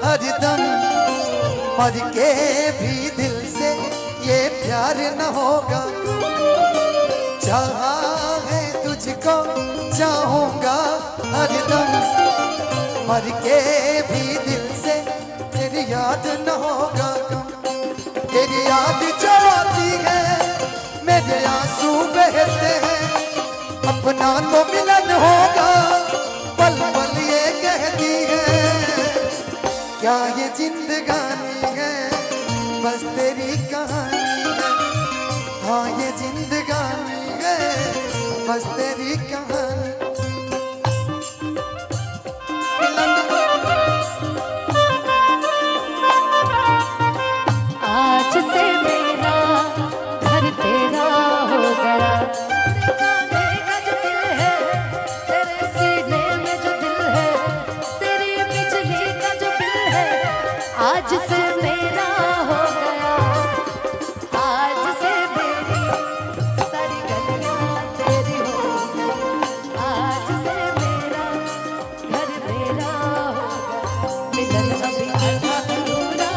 हरदम, मर के भी दिल से ये प्यार न होगा। चाहा है तुझको चाहूंगा हरदम, मर के भी दिल से तेरी याद न होगा। तेरी याद जो आती है मेरे आंसू बहते हैं, अपना तो मिलन होगा पल पल ये कहती है। क्या ये जिंदगानी है बस तेरी कहानी है, हाँ ये जिंदगानी है बस तेरी कहानी। आज से मेरा घर तेरा हो गया, गाने का जो दिल है तेरे सीने में जो दिल है, तेरी बिजली का जो बिल है आज से मेरा हो गया। आज से मेरी सारी गलियां तेरी हो गई, आज से मेरा घर तेरा हो गया। मिलन अभी आधा अधूरा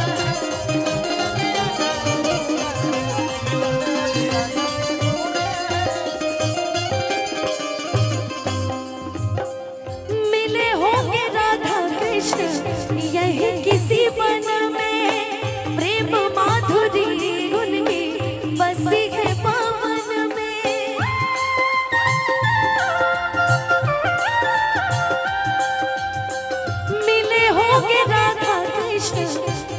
मिले होंगे राधा कृष्ण यही किसी वन में, प्रेम माधुरी उनकी बसी है पवन में। मिले होंगे राधा कृष्ण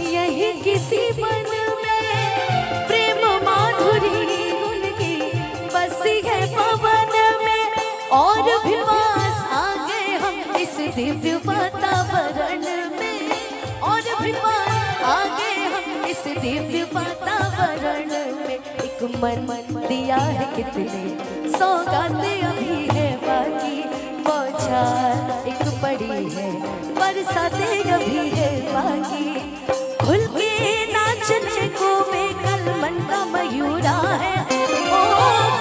यही किसी वन में, प्रेम माधुरी उनकी बसी है पवन में। और भी पास आ गए हम इस दिव्य वातावरण में, और भी पास आ गए हम इस दिव्य वातावरण में। एक मन दिया है कितने सौगातें अभी है बाकी, बौछार एक पड़ी है बरसातें अभी है बाकी। खुल के नाचने को बेकल मन का मयूरा है, ओ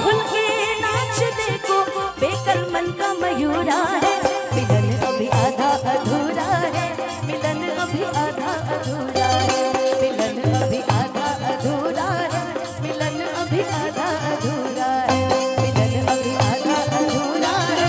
खुल के नाचने को बेकल मन का मयूरा है। मिलन अभी आधा अधूरा है, मिलन अभी आधा अधूरा